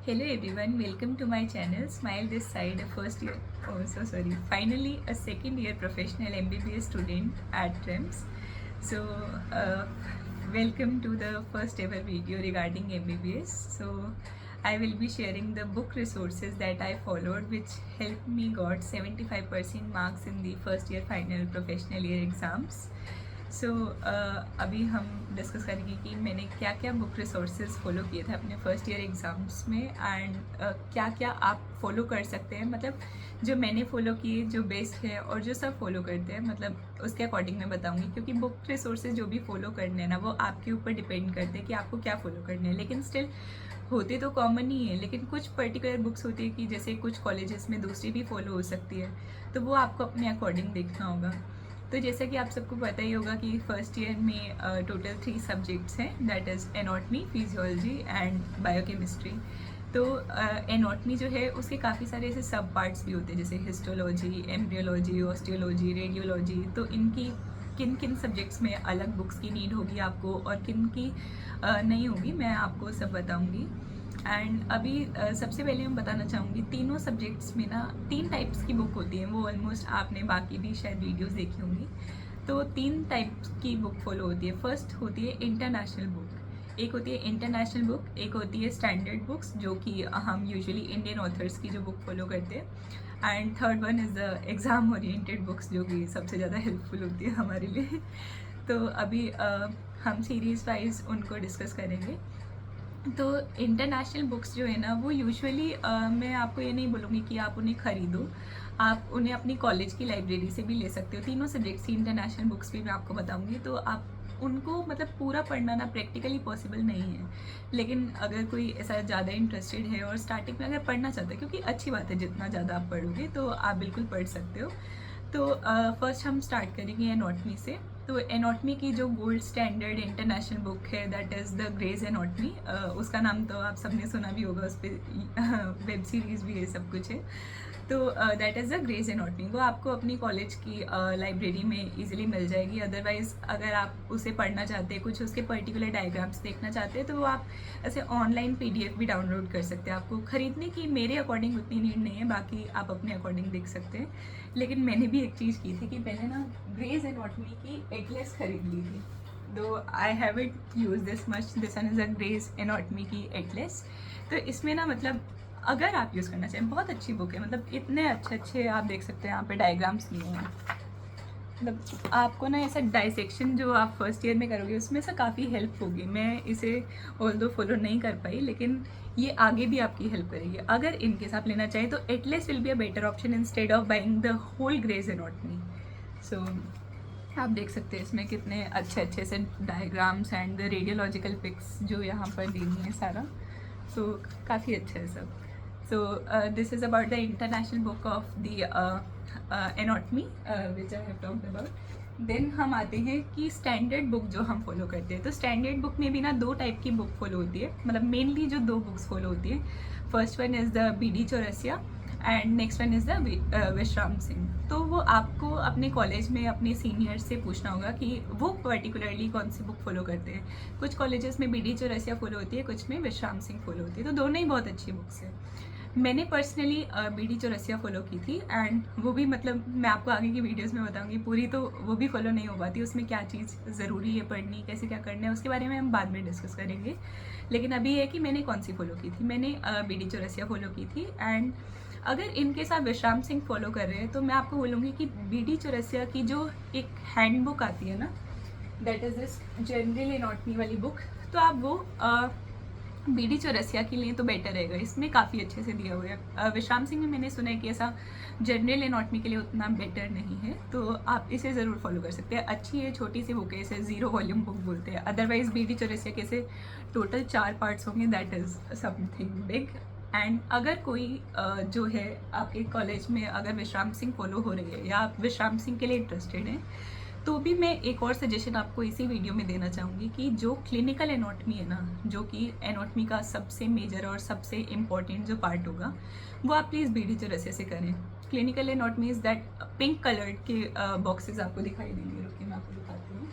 Hello everyone, welcome to my channel. Smile this side, a first year, oh so sorry, finally a second year professional MBBS student at TRIMS. So, welcome to the first ever video regarding MBBS. So, I will be sharing the book resources that I followed which helped me got 75% marks in the first year final professional year exams. सो अभी हम discuss करेंगे कि मैंने क्या क्या book resources follow किए थे अपने फर्स्ट ईयर एग्ज़ाम्स में एंड क्या क्या आप फॉलो कर सकते हैं, मतलब जो मैंने फ़ॉलो किए जो बेस्ट है और जो सब फॉलो करते हैं, मतलब उसके अकॉर्डिंग मैं बताऊंगी। क्योंकि बुक रिसोर्सेज जो भी फॉलो करने हैं ना, वो आपके ऊपर डिपेंड करते हैं कि आपको क्या फ़ॉलो करने हैं। लेकिन स्टिल होते तो कॉमन ही है, लेकिन कुछ पर्टिकुलर बुक्स होती है कि जैसे कुछ कॉलेजेस में दूसरी भी फॉलो हो सकती है, तो वो आपको अपने अकॉर्डिंग देखना होगा। तो जैसा कि आप सबको पता ही होगा कि फर्स्ट ईयर में टोटल 3 सब्जेक्ट्स हैं, that is anatomy, physiology and biochemistry. तो एनाटॉमी जो है उसके काफ़ी सारे ऐसे सब पार्ट्स भी होते हैं, जैसे हिस्टोलॉजी, एम्ब्रियोलॉजी, ऑस्टियोलॉजी, रेडियोलॉजी। तो इनकी किन किन सब्जेक्ट्स में अलग बुक्स की नीड होगी आपको और किन की नहीं होगी, मैं आपको सब बताऊँगी। एंड अभी सबसे पहले मैं बताना चाहूँगी, तीनों सब्जेक्ट्स में ना 3 टाइप्स की बुक होती हैं, वो ऑलमोस्ट आपने बाकी भी शायद वीडियोस देखी होंगी। तो 3 टाइप्स की बुक फॉलो होती है। फर्स्ट होती है इंटरनेशनल बुक, एक होती है इंटरनेशनल बुक, एक होती है स्टैंडर्ड बुक्स जो कि हम यूजुअली इंडियन ऑथर्स की जो बुक फॉलो करते हैं। And third one is the exam oriented books जो कि सबसे ज़्यादा हेल्पफुल होती है हमारे लिए। तो अभी हम सीरीज़ वाइज उनको डिस्कस करेंगे। तो इंटरनेशनल बुक्स जो है ना, वो यूजुअली मैं आपको ये नहीं बोलूँगी कि आप उन्हें ख़रीदो, आप उन्हें अपनी कॉलेज की लाइब्रेरी से भी ले सकते हो। तीनों सब्जेक्ट्स की इंटरनेशनल बुक्स भी मैं आपको बताऊँगी। तो आप उनको मतलब पूरा पढ़ना ना प्रैक्टिकली पॉसिबल नहीं है, लेकिन अगर कोई ऐसा ज़्यादा इंटरेस्टेड है और स्टार्टिंग में अगर पढ़ना चाहता है, क्योंकि अच्छी बात है जितना ज़्यादा आप पढ़ोगे तो आप बिल्कुल पढ़ सकते हो। तो फर्स्ट हम स्टार्ट करेंगे एनाटॉमी से। तो एनाटॉमी की जो गोल्ड स्टैंडर्ड इंटरनेशनल बुक है, that is the Gray's anatomy. उसका नाम तो आप सबने सुना भी होगा, उस पर वेब सीरीज़ भी है, सब कुछ है। तो that is the Gray's anatomy. वो आपको अपनी कॉलेज की लाइब्रेरी में इजीली मिल जाएगी। अदरवाइज़ अगर आप उसे पढ़ना चाहते हैं, कुछ उसके पर्टिकुलर डायग्राम्स देखना चाहते हैं, तो वो आप ऐसे ऑनलाइन PDF भी डाउनलोड कर सकते हैं। आपको ख़रीदने की मेरे अकॉर्डिंग उतनी नीड नहीं है, बाकी आप अपने अकॉर्डिंग देख सकते हैं। लेकिन मैंने भी एक चीज़ की थी कि पहले ना ग्रेज एनाटॉमी की एटलेस खरीद ली थी। Though I haven't use this much, this one is a Gray's anatomy की एटलेस। तो इसमें ना मतलब अगर आप यूज़ करना चाहें, बहुत अच्छी बुक है, मतलब इतने अच्छे अच्छे आप देख सकते हैं यहाँ पे डायग्राम्स दिए हैं। मतलब आपको ना ऐसा डाइसेक्शन जो आप फर्स्ट ईयर में करोगे उसमें से काफ़ी हेल्प होगी। मैं इसे ऑल्दो फॉलो नहीं कर पाई, लेकिन ये आगे भी आपकी हेल्प करेगी। अगर इनकेस आप लेना चाहें तो atlas will be a better option instead of buying the whole Gray's anatomy. So आप देख सकते हैं इसमें कितने अच्छे अच्छे से diagrams and the radiological pics जो यहाँ पर दी हुई हैं सारा। सो काफ़ी अच्छा है सब। So this is about the international book of the anatomy which I have talked about. Then हम आते हैं कि स्टैंडर्ड बुक जो हम फॉलो करते हैं। तो स्टैंडर्ड बुक में भी ना 2 टाइप की बुक फॉलो होती है, मतलब मेनली जो 2 बुक्स फॉलो होती है। First one is the BD Chaurasia and next one is the विश्राम सिंह। तो वो आपको अपने कॉलेज में अपने सीनियर्स से पूछना होगा कि वो पर्टिकुलरली कौन सी बुक फॉलो करते हैं। कुछ कॉलेजेस में BD चौरसिया फॉलो होती है, कुछ में विश्राम सिंह फॉलो होती है। तो दोनों ही बहुत अच्छी बुक्स हैं। मैंने पर्सनली BD चौरसिया फॉलो की थी, एंड वो भी मतलब मैं आपको आगे की वीडियोस में बताऊंगी। पूरी तो वो भी फॉलो नहीं हो पाती, उसमें क्या चीज़ ज़रूरी है पढ़नी, कैसे क्या करना है, उसके बारे में हम बाद में डिस्कस करेंगे। लेकिन अभी ये कि मैंने कौन सी फॉलो की थी, मैंने BD चौरसिया फॉलो की थी। एंड अगर इनकेस आप विश्राम सिंह फॉलो कर रहे हैं तो मैं आपको बोलूँगी कि BD चौरसिया की जो एक हैंड बुक आती है ना, that is this general anatomy वाली बुक, तो आप वो BD चौरसिया के लिए तो बेटर रहेगा। इसमें काफ़ी अच्छे से दिया हुआ है। विश्राम सिंह में मैंने सुना है कि ऐसा जनरल एनाटॉमी के लिए उतना बेटर नहीं है, तो आप इसे ज़रूर फॉलो कर सकते हैं। अच्छी है, छोटी सी बुक है, इसे 0 वॉल्यूम बुक बोलते हैं। अदरवाइज़ BD चौरसिया के से टोटल 4 पार्ट्स होंगे, that is something big. And अगर कोई जो है आपके कॉलेज में अगर विश्राम सिंह फॉलो हो रही है या आप विश्राम सिंह के लिए इंटरेस्टेड हैं, तो भी मैं एक और सजेशन आपको इसी वीडियो में देना चाहूँगी कि जो क्लिनिकल एनाटॉमी है ना, जो कि एनाटॉमी का सबसे मेजर और सबसे इम्पॉर्टेंट जो पार्ट होगा, वो आप प्लीज़ BD चौरसिया से करें। Clinical anatomy is that pink coloured के बॉक्सेस आपको दिखाई देंगे। रुकिए मैं आपको दिखाती हूँ,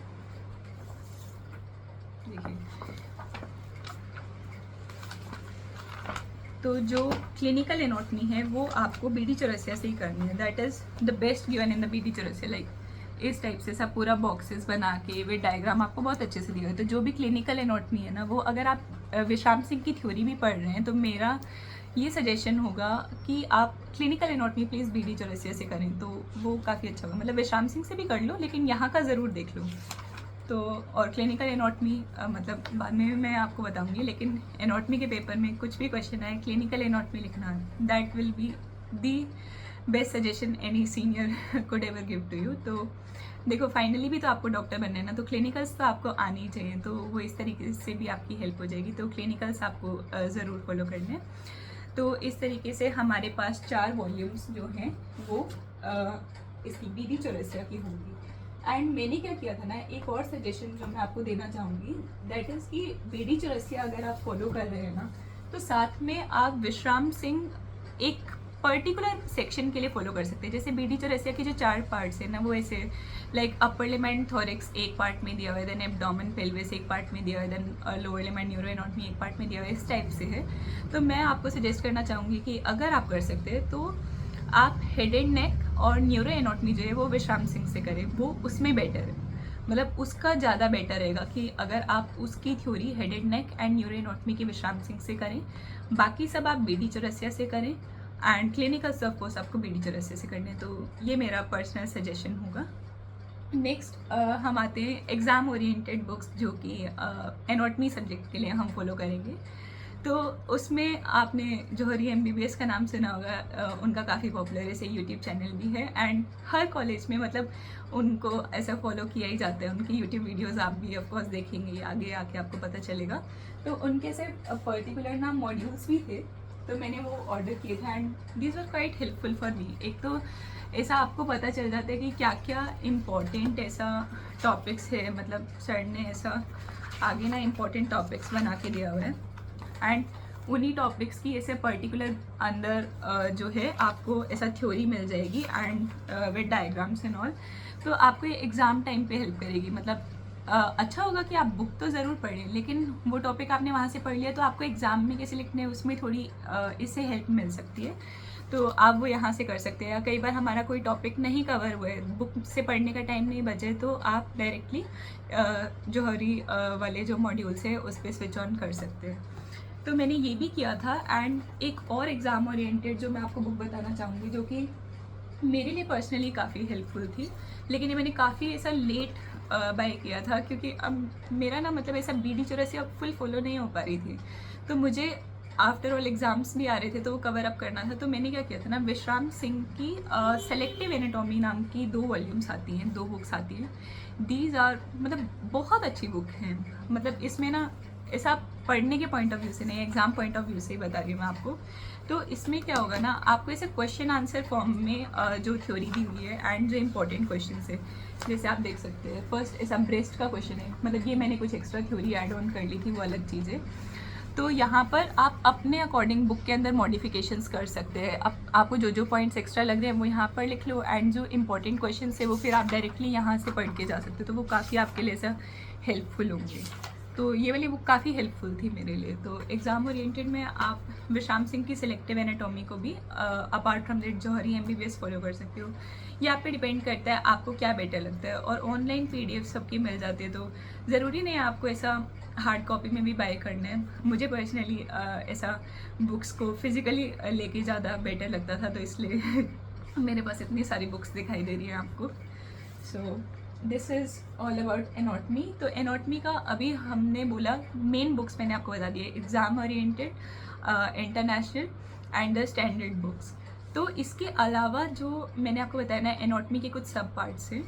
देखिए। तो जो क्लिनिकल एनाटॉमी है वो आपको बीडी चौरसिया से ही करनी है। That is the best given in the BD Chaurasia. Like इस टाइप से सब पूरा बॉक्सेस बना के विद डायग्राम आपको बहुत अच्छे से दिया है। तो जो भी क्लिनिकल एनाटॉमी है ना, वो अगर आप विश्राम सिंह की थ्योरी भी पढ़ रहे हैं तो मेरा ये सजेशन होगा कि आप clinical anatomy please BD Chaurasia से करें, तो वो काफ़ी अच्छा होगा। मतलब विश्राम सिंह से भी कर लो, लेकिन यहाँ का ज़रूर देख लो। तो और क्लिनिकल एनाटॉमी मतलब बाद में भी मैं आपको बताऊंगी, लेकिन एनाटॉमी के पेपर में कुछ भी क्वेश्चन आए क्लिनिकल एनाटॉमी लिखना, that will be the best suggestion any senior could ever give to you. तो देखो फाइनली भी तो आपको डॉक्टर बनना है ना, तो क्लिनिकल्स तो आपको आनी ही चाहिए, तो वो इस तरीके से भी आपकी हेल्प हो जाएगी। तो क्लिनिकल्स आपको ज़रूर फॉलो करने हैं। तो इस तरीके से हमारे पास 4 वॉल्यूम्स जो हैं वो इसकी बीडी चौरसिया की होंगी। एंड मैंने क्या किया था ना, एक और सजेशन जो मैं आपको देना चाहूँगी, दैट इज़ कि बीडी चौरसिया अगर आप फॉलो कर रहे हैं ना, तो साथ में आप विश्राम सिंह एक पर्टिकुलर सेक्शन के लिए फॉलो कर सकते हैं। जैसे बीडी चौरसिया के जो 4 पार्ट्स हैं ना, वो ऐसे लाइक अपर लिमेंट थोरिक्स एक पार्ट में दिया हुआ है, देन एब्डोमेन पेल्विस एक पार्ट में दिया हुआ है, देन लोअर लिमेंट न्यूरो एनाटॉमी एक पार्ट में दिया हुआ है, इस टाइप से है। तो मैं आपको सजेस्ट करना चाहूँगी कि अगर आप कर सकते हैं तो आप हेड एंड नेक और न्यूरो एनाटॉमी जो है वो विश्राम सिंह से करें, वो उसमें बेटर है। मतलब उसका ज़्यादा बेटर रहेगा कि अगर आप उसकी theory head and neck and neuro anatomy की विश्राम सिंह से करें, बाकी सब आप बीडी चौरसिया से करें, एंड क्लिनिकल सब कोर्स आपको बीडी चौरसिया से करने। तो ये मेरा पर्सनल सजेशन होगा। नेक्स्ट हम आते हैं एग्ज़ाम ओरिएंटेड बुक्स, जो कि एनाटॉमी सब्जेक्ट के लिए हम फॉलो करेंगे। तो उसमें आपने जौहरी MBBS का नाम सुना होगा, उनका काफ़ी पॉपुलर ऐसे यूट्यूब चैनल भी है, एंड हर कॉलेज में मतलब उनको ऐसा फॉलो किया ही जाता है। उनकी यूट्यूब वीडियोस आप भी ऑफकोर्स देखेंगे, आगे आके आपको पता चलेगा। तो उनके से पर्टिकुलर ना मॉड्यूल्स भी थे, तो मैंने वो ऑर्डर किए थे, and these are quite helpful for me. एक तो ऐसा आपको पता चल जाता है कि क्या क्या इम्पोर्टेंट ऐसा टॉपिक्स है, मतलब सर ने ऐसा आगे ना इम्पोर्टेंट टॉपिक्स बना के दिया हुआ है, एंड उन्हीं टॉपिक्स की ऐसे पर्टिकुलर अंदर जो है आपको ऐसा थ्योरी मिल जाएगी and with diagrams and all. तो आपको ये एग्ज़ाम टाइम पे हेल्प करेगी। मतलब अच्छा होगा कि आप बुक तो ज़रूर पढ़ें, लेकिन वो टॉपिक आपने वहाँ से पढ़ लिया तो आपको एग्ज़ाम में कैसे लिखने हैं उसमें थोड़ी इससे हेल्प मिल सकती है। तो आप वो यहाँ से कर सकते हैं। या कई बार हमारा कोई टॉपिक नहीं कवर हुआ है, बुक से पढ़ने का टाइम नहीं बचे, तो आप डायरेक्टली जौहरी वाले जो मॉड्यूल्स है उस पर स्विच ऑन कर सकते हैं। तो मैंने ये भी किया था। एंड एक और एग्ज़ाम ओरिएंटेड जो मैं आपको बुक बताना चाहूँगी, जो कि मेरे लिए पर्सनली काफ़ी हेल्पफुल थी, लेकिन ये मैंने काफ़ी ऐसा लेट बाय किया था, क्योंकि अब मेरा ना मतलब ऐसा बीडी चौरसिया फुल फॉलो नहीं हो पा रही थी। तो मुझे आफ्टर ऑल एग्ज़ाम्स भी आ रहे थे, तो वो कवर अप करना था। तो मैंने क्या किया था ना, विश्राम सिंह की सेलेक्टिव एनाटॉमी नाम की 2 वॉल्यूम्स आती हैं, 2 बुक्स आती हैं। दीज आर मतलब बहुत अच्छी बुक हैं। मतलब इसमें ना ऐसा पढ़ने के पॉइंट ऑफ व्यू से नहीं, एग्जाम पॉइंट ऑफ व्यू से ही बता रही हूँ मैं आपको। तो इसमें क्या होगा ना, आपको ऐसे क्वेश्चन आंसर फॉर्म में जो थ्योरी दी हुई है एंड जो इंपॉर्टेंट क्वेश्चन है, जैसे आप देख सकते हैं फर्स्ट ऐसा ब्रेस्ट का क्वेश्चन है। मतलब ये मैंने कुछ एक्स्ट्रा थ्योरी ऐड ऑन कर ली थी, वो अलग चीज़ है। तो यहाँ पर आप अपने अकॉर्डिंग बुक के अंदर मॉडिफिकेशंस कर सकते हैं। आपको जो जो पॉइंट्स एक्स्ट्रा लग रहे हैं वो यहाँ पर लिख लो, एंड जो इंपॉर्टेंट क्वेश्चन है वो फिर आप डायरेक्टली यहाँ से पढ़ के जा सकते हो। तो वो काफ़ी आपके लिए ऐसा हेल्पफुल होंगे। तो ये वाली बुक काफ़ी हेल्पफुल थी मेरे लिए। तो एग्ज़ाम ओरिएंटेड में आप विश्राम सिंह की सिलेक्टिव एनाटॉमी को भी apart from that Johri MBBS follow कर सकते हो। ये आप पे डिपेंड करता है आपको क्या बेटर लगता है। और ऑनलाइन PDF सबकी मिल जाती है, तो ज़रूरी नहीं है आपको ऐसा हार्ड कॉपी में भी बाय करना है। मुझे पर्सनली ऐसा बुक्स को फिज़िकली लेके ज़्यादा बेटर लगता था, तो इसलिए मेरे पास इतनी सारी बुक्स दिखाई दे रही हैं आपको। सो this is all about anatomy. तो एनाटॉमी का अभी हमने बोला मेन बुक्स मैंने आपको बता दिए, exam oriented, international and the standard books. तो इसके अलावा जो मैंने आपको बताया ना, एनाटॉमी के कुछ सब पार्ट्स हैं।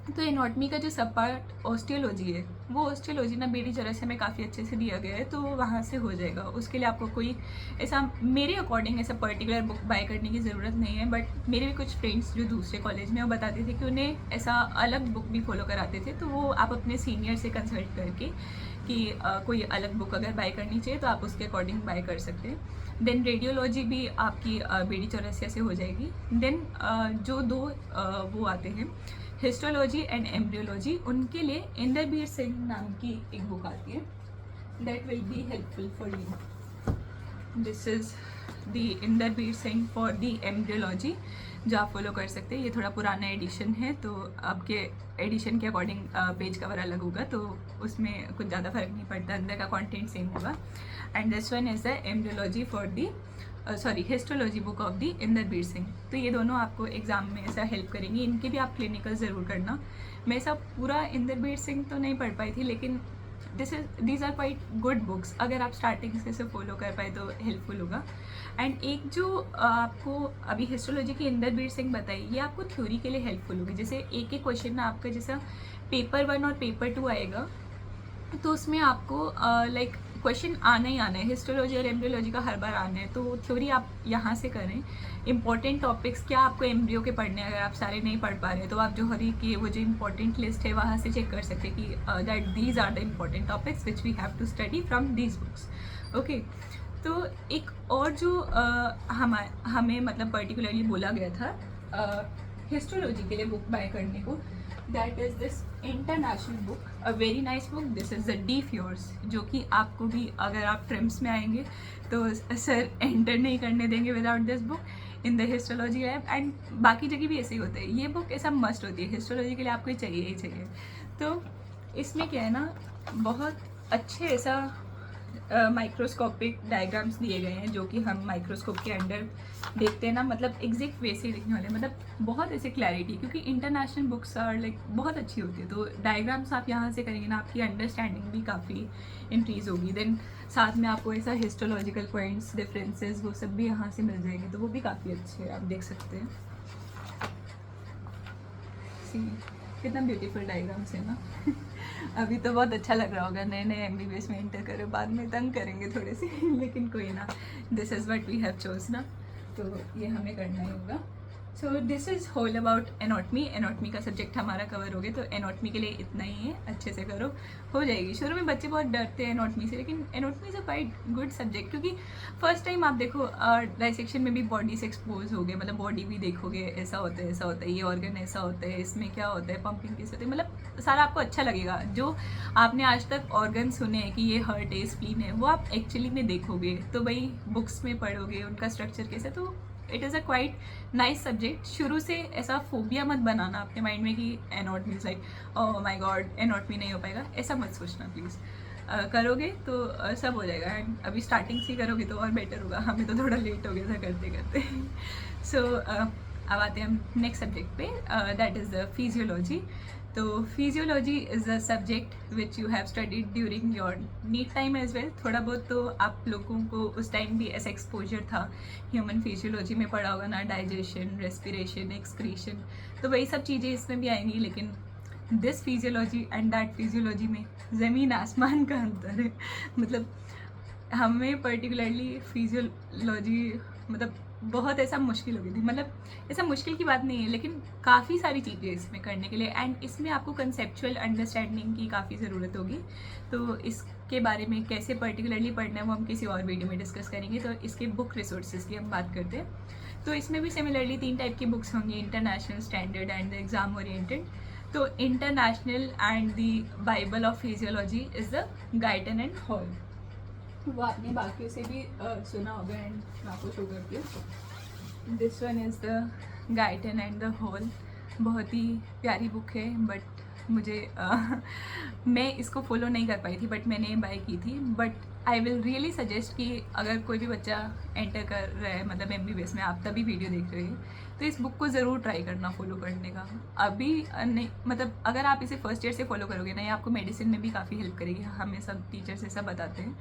तो एनाटॉमी का जो सब पार्ट ऑस्टियोलॉजी है, वो ऑस्टियोलॉजी ना बीडी चौरसिया में काफ़ी अच्छे से दिया गया है, तो वहाँ से हो जाएगा। उसके लिए आपको कोई ऐसा मेरे अकॉर्डिंग ऐसा पर्टिकुलर बुक बाय करने की ज़रूरत नहीं है। बट मेरे भी कुछ फ्रेंड्स जो दूसरे कॉलेज में वो बताते थे कि उन्हें ऐसा अलग बुक भी फॉलो कराते थे, तो वो आप अपने सीनियर से कंसल्ट करके कि कोई अलग बुक अगर बाय करनी चाहिए तो आप उसके अकॉर्डिंग बाय कर सकते हैं। देन रेडियोलॉजी भी आपकी बीडी चौरसिया से हो जाएगी। देन जो 2 वो आते हैं हिस्टोलॉजी एंड एम्ब्रियोलॉजी, उनके लिए इंद्रबीर सिंह नाम की एक बुक आती है, that will be helpful for you. This is the Inderbir Singh for the embryology, जो आप फॉलो कर सकते हैं। ये थोड़ा पुराना एडिशन है, तो आपके एडिशन के अकॉर्डिंग पेज कवर अलग होगा, तो उसमें कुछ ज़्यादा फर्क नहीं पड़ता, अंदर का कंटेंट सेम होगा। And this one is the embryology for the histology book of the Inderbir Singh. तो ये दोनों आपको एग्ज़ाम में ऐसा हेल्प करेंगी, इनके भी आप क्लिनिकल ज़रूर करना। मैं सब पूरा इंदरबीर सिंह तो नहीं पढ़ पाई थी, लेकिन these are quite good books. अगर आप स्टार्टिंग से फॉलो कर पाए तो हेल्पफुल होगा। एंड एक जो आपको अभी हिस्टोलॉजी की इंदरबीर सिंह बताई, ये आपको थ्योरी के लिए हेल्पफुल होगी। जैसे एक एक क्वेश्चन ना आपका जैसा पेपर 1 और पेपर 2 आएगा, तो उसमें आपको लाइक क्वेश्चन आना ही आना है। हिस्टोलॉजी और एम्ब्रियोलॉजी का हर बार आना है, तो थ्योरी आप यहाँ से करें। इंपॉर्टेंट टॉपिक्स क्या आपको एम्ब्रियो के पढ़ने, अगर आप सारे नहीं पढ़ पा रहे तो आप जोहरी की वो जो इंपॉर्टेंट लिस्ट है वहाँ से चेक कर सकते हैं कि that these are the important topics which we have to study from these books. Okay, तो एक और जो हमें मतलब पर्टिकुलरली बोला गया था हिस्टोलॉजी के लिए बुक बाय करने को, that is this international book, a very nice book. This is the D furs, जो कि आपको भी अगर आप ट्रिम्स में आएंगे तो सर एंटर नहीं करने देंगे without this book in the histology lab. And बाकी जगह भी ऐसे ही होते हैं, ये बुक ऐसा मस्ट होती है, हिस्टोलॉजी के लिए आपको चाहिए ही चाहिए। तो इसमें क्या है ना, बहुत अच्छे ऐसा माइक्रोस्कोपिक डायग्राम्स दिए गए हैं, जो कि हम माइक्रोस्कोप के अंडर देखते हैं ना, मतलब एग्जैक्ट वैसे ही दिखने वाले, मतलब बहुत ऐसे क्लैरिटी, क्योंकि इंटरनेशनल बुक्स आर लाइक बहुत अच्छी होती है। तो डायग्राम्स आप यहाँ से करेंगे ना, आपकी अंडरस्टैंडिंग भी काफ़ी इंक्रीज़ होगी। देन साथ में आपको ऐसा हिस्टोलॉजिकल पॉइंट्स, डिफरेंसेस, वो सब भी यहाँ से मिल जाएंगे, तो वो भी काफ़ी अच्छे हैं, आप देख सकते हैं। सी कितना ब्यूटीफुल डायग्राम्स है ना। अभी तो बहुत अच्छा लग रहा होगा, नए नए एमबीबीएस में एंटर करो, बाद में तंग करेंगे थोड़े से लेकिन कोई ना, this is what we have chose ना, तो ये हमें करना ही होगा। So this is whole about anatomy. Anatomy का सब्जेक्ट हमारा कवर हो गया, तो एनाटॉमी के लिए इतना ही है, अच्छे से करो, हो जाएगी। शुरू में बच्चे बहुत डरते हैं एनाटॉमी से, लेकिन anatomy is a quite good subject, क्योंकि फर्स्ट टाइम आप देखो डाइसेक्शन में भी बॉडी से एक्सपोज हो गए, मतलब बॉडी भी देखोगे, ऐसा होता है, ऐसा होता है, ये ऑर्गन ऐसा होता है, इसमें क्या होता है, पंपिंग कैसे होती है, मतलब सारा आपको अच्छा लगेगा। जो आपने आज तक ऑर्गन सुने हैं कि ये हार्ट है, स्प्लीन है, वो आप एक्चुअली में देखोगे, तो भाई बुक्स में पढ़ोगे उनका स्ट्रक्चर कैसे, तो it is a quite nice subject. शुरू से ऐसा फोबिया मत बनाना अपने माइंड में कि anatomy is like oh my God anatomy नहीं हो पाएगा, ऐसा मत सोचना प्लीज़। करोगे तो सब हो जाएगा। एंड अभी स्टार्टिंग से करोगे तो और बेटर होगा, हमें तो थोड़ा लेट हो गया था करते करते। सो अब आते हैं हम नेक्स्ट सब्जेक्ट पे, दैट इज़ द फिजियोलॉजी। तो physiology is a subject which you have studied during your NEET time as well. थोड़ा बहुत तो आप लोगों को उस टाइम भी ऐसा एक्सपोजर था, ह्यूमन फिजियोलॉजी में पढ़ा होगा ना, डाइजेशन, रेस्पिरेशन, एक्सक्रीशन, तो वही सब चीज़ें इसमें भी आएंगी। लेकिन this physiology and that physiology में ज़मीन आसमान का अंतर है। मतलब हमें पर्टिकुलरली फिजियोलॉजी मतलब बहुत ऐसा मुश्किल हो गई थी, मतलब ऐसा मुश्किल की बात नहीं है, लेकिन काफ़ी सारी चीज़ें इसमें करने के लिए, एंड इसमें आपको कंसेप्चुअल अंडरस्टैंडिंग की काफ़ी ज़रूरत होगी। तो इसके बारे में कैसे पर्टिकुलरली पढ़ना है वो हम किसी और वीडियो में डिस्कस करेंगे। तो इसके बुक रिसोर्सेज की हम बात करते हैं। तो इसमें भी सिमिलरली 3 टाइप की बुक्स होंगी, international, standard and the exam oriented. तो international and the bible of physiology is the Guyton and Hall. वो आपने बाकियों से भी सुना होगा, एंड मैं आपको शो करती हूँ। This one is the Guyton and the hall. बहुत ही प्यारी बुक है, बट मुझे मैं इसको फॉलो नहीं कर पाई थी, बट मैंने बाय की थी। But I will really suggest कि अगर कोई भी बच्चा एंटर कर रहा है, मतलब एमबीबीएस में, आप तभी वीडियो देख रहे हैं, तो इस बुक को ज़रूर ट्राई करना फॉलो करने का। अभी नहीं, मतलब अगर आप इसे फर्स्ट ईयर से फॉलो करोगे ना, ये आपको मेडिसिन में भी काफ़ी हेल्प करेगी, हमें सब टीचर्स ऐसा बताते हैं।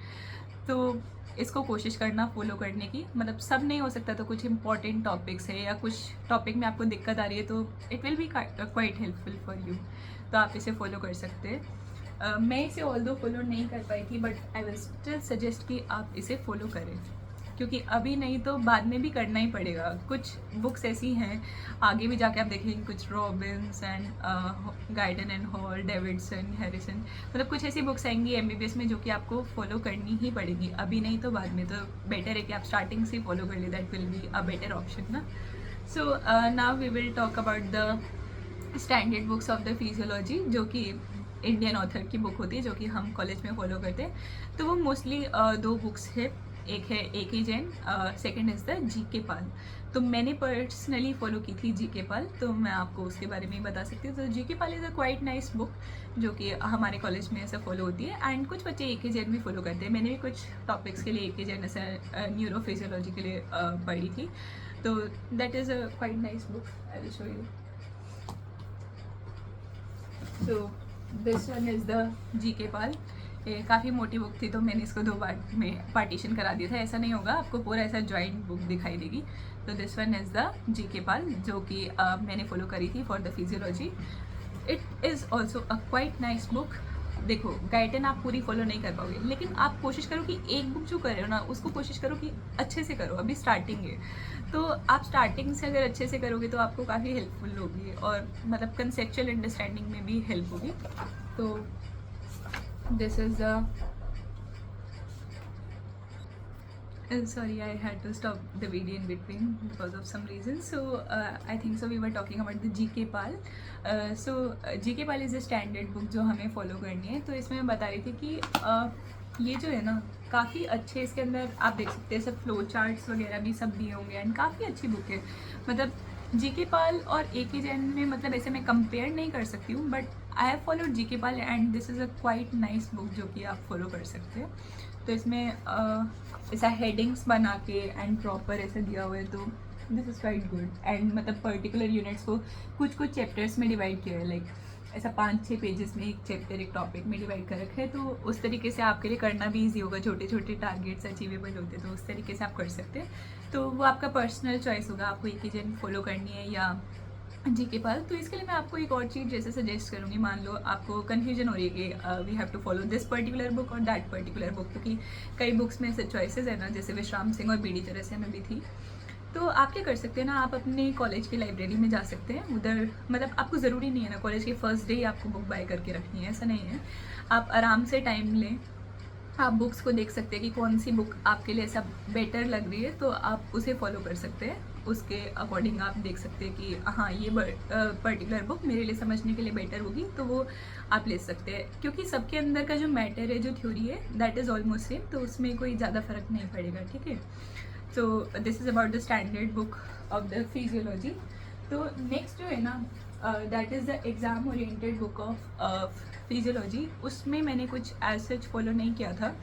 तो इसको कोशिश करना फॉलो करने की, मतलब सब नहीं हो सकता, तो कुछ इंपॉर्टेंट टॉपिक्स है या कुछ टॉपिक में आपको दिक्कत आ रही है, तो it will be quite helpful for you, तो आप इसे फॉलो कर सकते हैं। मैं इसे ऑल्दो फॉलो नहीं कर पाई थी, but I will still suggest कि आप इसे फॉलो करें, क्योंकि अभी नहीं तो बाद में भी करना ही पड़ेगा। कुछ बुक्स ऐसी हैं, आगे भी जाके आप देखेंगे, कुछ Robbins and Guyton and Hall, Davidson, Harrison, मतलब कुछ ऐसी बुक्स आएंगी एमबीबीएस में जो कि आपको फॉलो करनी ही पड़ेगी, अभी नहीं तो बाद में। तो बेटर है कि आप स्टार्टिंग से फॉलो कर ले, that will be a better option ना। So now we will talk about the standard books of the physiology, जो कि इंडियन ऑथर की बुक होती है, जो कि हम कॉलेज में फॉलो करते हैं। तो वो मोस्टली 2 बुक्स है। एक है ए के Jain, second is the G K पाल। तो मैंने पर्सनली फॉलो की थी जी के पाल, तो मैं आपको उसके बारे में ही बता सकती हूँ। तो G K Pal is a quite nice book जो कि हमारे कॉलेज में ऐसा फॉलो होती है, एंड कुछ बच्चे ए के जैन भी फॉलो करते हैं। मैंने भी कुछ टॉपिक्स के लिए ए के जैन ऐसा न्यूरोफिजियोलॉजी के लिए पढ़ी थी। तो that is a quite nice book, I will show you. So this one is the G K Pal. ये काफ़ी मोटी बुक थी, तो मैंने इसको 2 पार्ट में पार्टीशन करा दिया था। ऐसा नहीं होगा, आपको पूरा ऐसा जॉइंट बुक दिखाई देगी। तो this one is the G K पाल जो कि मैंने फॉलो करी थी for the physiology. It is also a quite nice book. देखो, गाइडलाइन आप पूरी फॉलो नहीं कर पाओगे, लेकिन आप कोशिश करो कि एक बुक जो कर रहे हो ना, उसको कोशिश करो कि अच्छे से करो। अभी स्टार्टिंग है, तो आप स्टार्टिंग से अगर अच्छे से करोगे तो आपको काफ़ी हेल्पफुल होगी, और मतलब कंसेप्चुअल अंडरस्टैंडिंग में भी हेल्प होगी। तो this is the sorry, I had to stop the video in between because of some reason. So I think so we were talking about the GK Pal. So GK Pal is a standard book जो हमें follow करनी है। तो इसमें मैं बता रही थी कि ये जो है ना, काफ़ी अच्छे, इसके अंदर आप देख सकते हैं सब फ्लो चार्ट्स वगैरह भी सब दिए होंगे, एंड काफ़ी अच्छी बुक है। मतलब जीके पाल और ए के जैन में मतलब ऐसे मैं कंपेयर नहीं कर सकती हूँ, but I have followed GK Pal and this is a quite nice book जो कि आप फॉलो कर सकते हैं। तो इसमें ऐसा हेडिंग्स बना के एंड प्रॉपर ऐसा दिया हुआ है, तो this is quite good. And मतलब पर्टिकुलर यूनिट्स को कुछ कुछ चैप्टर्स में डिवाइड किया है, लाइक ऐसा 5-6 पेजेस में एक चैप्टर, एक टॉपिक में डिवाइड कर रखा है। तो उस तरीके से आपके लिए करना भी ईजी होगा, छोटे छोटे टारगेट्स अचीवेबल होते हैं, तो उस तरीके से आप कर सकते हैं। तो वो आपका पर्सनल चॉइस होगा, आपको एक ही जन फॉलो करनी है या जी के पाल। तो इसके लिए मैं आपको एक और चीज़ जैसे सजेस्ट करूँगी। मान लो आपको कन्फ्यूजन हो रही है कि we have to follow this particular book और दैट पर्टिकुलर बुक, क्योंकि कई बुक्स में ऐसे चॉइसेस है ना, जैसे विश्राम सिंह और बीडी चरसिया में भी थी। तो आप क्या कर सकते हैं ना, आप अपने कॉलेज की लाइब्रेरी में जा सकते हैं। उधर मतलब आपको ज़रूरी नहीं है ना कॉलेज के फर्स्ट डे ही आपको बुक बाय करके रखनी है, ऐसा नहीं है। आप आराम से टाइम लें, आप बुक्स को देख सकते हैं कि कौन सी बुक आपके लिए ऐसा बेटर लग रही है, तो आप उसे फॉलो कर सकते हैं। उसके अकॉर्डिंग आप देख सकते हैं कि हाँ, ये पर्टिकुलर बुक मेरे लिए समझने के लिए बेटर होगी, तो वो आप ले सकते हैं। क्योंकि सबके अंदर का जो मैटर है, जो थ्योरी है, दैट इज़ ऑलमोस्ट सेम, तो उसमें कोई ज़्यादा फ़र्क नहीं पड़ेगा, ठीक है। सो this is about the standard book of the physiology. तो नेक्स्ट जो है ना, that is the exam oriented book of physiology. उसमें मैंने कुछ एज सच फॉलो नहीं किया था।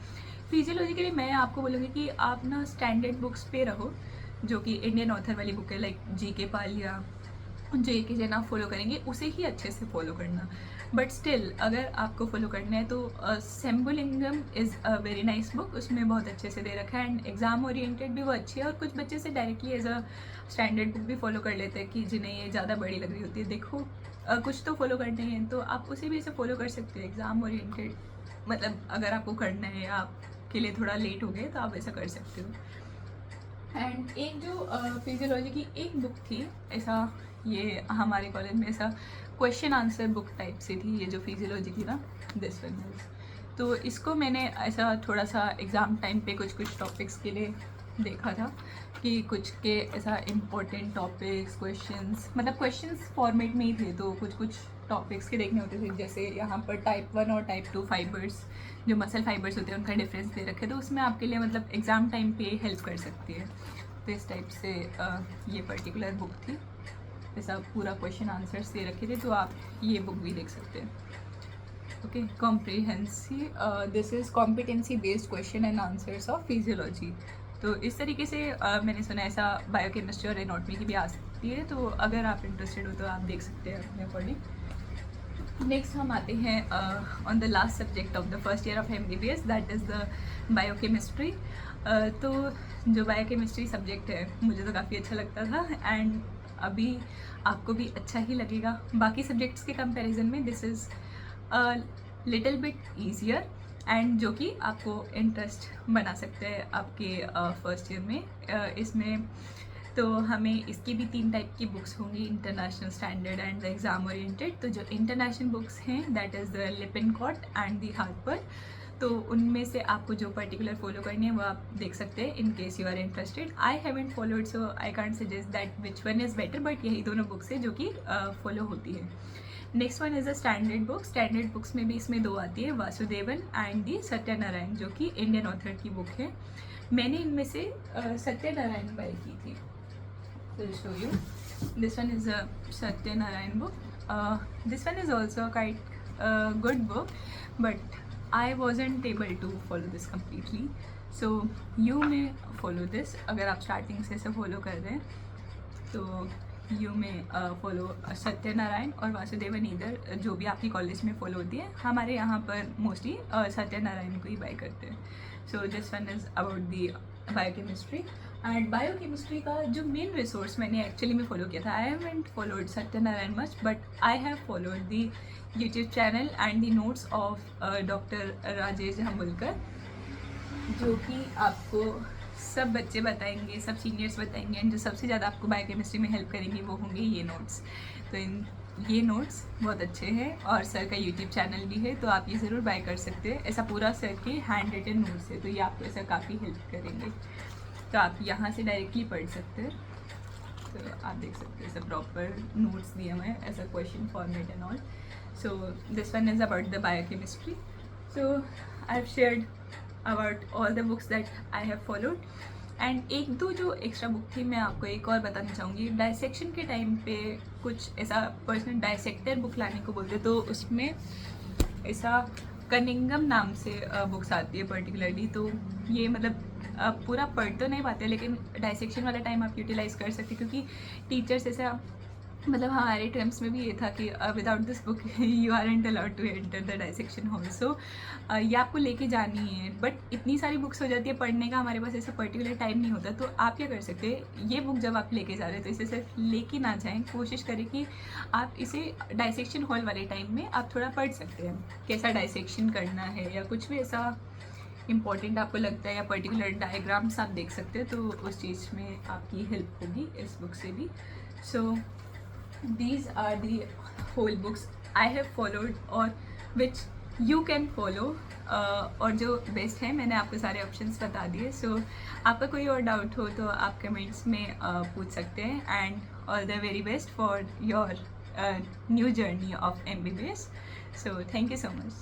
फिजियोलॉजी के लिए मैं आपको बोलूँगी कि आप ना स्टैंडर्ड बुक्स पे रहो, जो कि इंडियन ऑथर वाली बुक है, लाइक जी के पाल या जो एक ही जन आप फॉलो करेंगे उसे ही अच्छे से फॉलो करना। बट स्टिल अगर आपको फॉलो करना है तो Sembulingam is a very nice book, उसमें बहुत अच्छे से दे रखा है, एंड एग्ज़ाम ओरिएंटेड भी वो अच्छी है। और कुछ बच्चे से directly as a standard book भी फॉलो कर लेते हैं कि जिन्हें ये ज़्यादा बड़ी लग रही होती है। देखो कुछ तो फॉलो करने हैं, तो आप उसे भी ऐसे फॉलो कर सकते हो एग्ज़ाम ओरिएंटेड। मतलब अगर आपको करना है, आपके लिए थोड़ा लेट हो गए, तो आप ऐसा कर सकते हो। एंड एक जो फिजियोलॉजी की एक बुक थी ऐसा, ये हमारे कॉलेज में ऐसा क्वेश्चन आंसर बुक टाइप से थी, ये जो फिजियोलॉजी की ना, दिस वन। तो इसको मैंने ऐसा थोड़ा सा एग्ज़ाम टाइम पे कुछ कुछ टॉपिक्स के लिए देखा था कि कुछ के ऐसा इम्पोर्टेंट टॉपिक्स, क्वेश्चंस, मतलब क्वेश्चंस फॉर्मेट में ही थे, तो कुछ कुछ टॉपिक्स के देखने होते थे। जैसे यहाँ पर टाइप 1 और टाइप 2 फाइबर्स, जो मसल फाइबर्स होते हैं, उनका डिफरेंस दे रखे, तो उसमें आपके लिए मतलब एग्ज़ाम टाइम पे हेल्प कर सकती है। तो इस टाइप से ये पर्टिकुलर बुक थी, ऐसा पूरा क्वेश्चन आंसर्स दे रखे थे, तो आप ये बुक भी देख सकते हैं। Okay, comprehensive, this is competency based question and answers of physiology. तो इस तरीके से मैंने सुना ऐसा बायोकेमिस्ट्री और एनाटॉमी की भी आ सकती है, तो अगर आप इंटरेस्टेड हो तो आप देख सकते हैं अपने अकॉर्डिंग। नेक्स्ट हम आते हैं on the last subject of the first year of MBBS, that is the biochemistry. तो जो बायोकेमिस्ट्री सब्जेक्ट है मुझे तो काफ़ी अच्छा लगता था, एंड अभी आपको भी अच्छा ही लगेगा। बाकी सब्जेक्ट्स के कंपैरिजन में this is little bit easier, and जो कि आपको इंटरेस्ट बना सकते हैं आपके फर्स्ट ईयर में। इसमें तो हमें इसकी भी 3 टाइप की बुक्स होंगी, international, standard and the exam oriented. तो जो इंटरनेशनल बुक्स हैं that is the Lippincott and the Harper. तो उनमें से आपको जो पर्टिकुलर फॉलो करनी है वो आप देख सकते हैं in case you are interested. I haven't followed, so I can't suggest that which one is better, but यही दोनों बुक्स है जो कि फॉलो होती है। Next one is a standard book. Standard books में भी इसमें 2 आती है, वासुदेवन एंड दी सत्यनारायण, जो कि इंडियन ऑथर की बुक है। मैंने इनमें से सत्यनारायण बाई की थी. Will show you. This one is a Satyanarayan book. This one is also a quite good book, but I wasn't able to follow this completely. So you may follow this. अगर आप starting से इसे follow कर रहे हैं तो you में follow Satyanarayan और वासुदेवन ईदर, जो भी आपकी कॉलेज में फॉलो होती है. हमारे यहाँ पर मोस्टली सत्यनारायण को ही बाय करते हैं. So this one is about the biochemistry. And biochemistry का जो मेन रिसोर्स मैंने एक्चुअली में फॉलो किया था, I haven't followed Satyanarayana much, but I have followed the YouTube channel and the notes of doctor Rajesh Jamulkar, जो कि आपको सब बच्चे बताएंगे, सब सीनियर्स बताएंगे, एंड जो सबसे ज़्यादा आपको बायोकेमिस्ट्री में हेल्प करेंगे वो होंगे ये नोट्स. तो ये नोट्स बहुत अच्छे हैं और सर का यूट्यूब चैनल भी है, तो आप ये ज़रूर बाय कर सकते हैं. ऐसा पूरा सर के हैंड रिटन नोट्स है, तो ये आपको ऐसा काफ़ी हेल्प करेंगे. तो आप यहाँ से डायरेक्टली पढ़ सकते हैं. तो आप देख सकते हैं ऐसा प्रॉपर नोट्स दिए हुए हैं, ऐसा question format and all. So this one is about the biochemistry. So I have shared about all the books that I have followed. And एक दो जो एक्स्ट्रा बुक थी मैं आपको एक और बताना चाहूँगी. डायसेक्शन के टाइम पे कुछ ऐसा पर्सनल डायसेक्टर बुक लाने को बोलते, तो उसमें ऐसा कनिंगम नाम से बुक्स आती है पर्टिकुलरली. तो ये मतलब पूरा पढ़ तो नहीं पाते, लेकिन डायसेक्शन वाला टाइम आप यूटिलाइज़ कर सकते, क्योंकि टीचर्स ऐसा मतलब हमारे टर्म्स में भी ये था कि without this book you aren't allowed to enter the dissection hall. So ये आपको लेके जानी है, बट इतनी सारी बुक्स हो जाती है पढ़ने का, हमारे पास ऐसा पर्टिकुलर टाइम नहीं होता. तो आप क्या कर सकते हैं, ये बुक जब आप लेके जा रहे हैं तो इसे सिर्फ लेके ना जाएं, कोशिश करें कि आप इसे डायसेक्शन हॉल वाले टाइम में आप थोड़ा पढ़ सकते हैं, कैसा डायसेक्शन करना है या कुछ भी ऐसा इम्पॉर्टेंट आपको लगता है, या पर्टिकुलर डायग्राम्स आप देख सकते हैं, तो उस चीज़ में आपकी हेल्प होगी इस बुक से भी. सो these are the whole books I have followed or which you can follow. और जो बेस्ट है मैंने आपको सारे ऑप्शंस बता दिए. सो आपका कोई और डाउट हो तो आप कमेंट्स में पूछ सकते हैं. And all the very best for your new journey of MBBS. So thank you so much.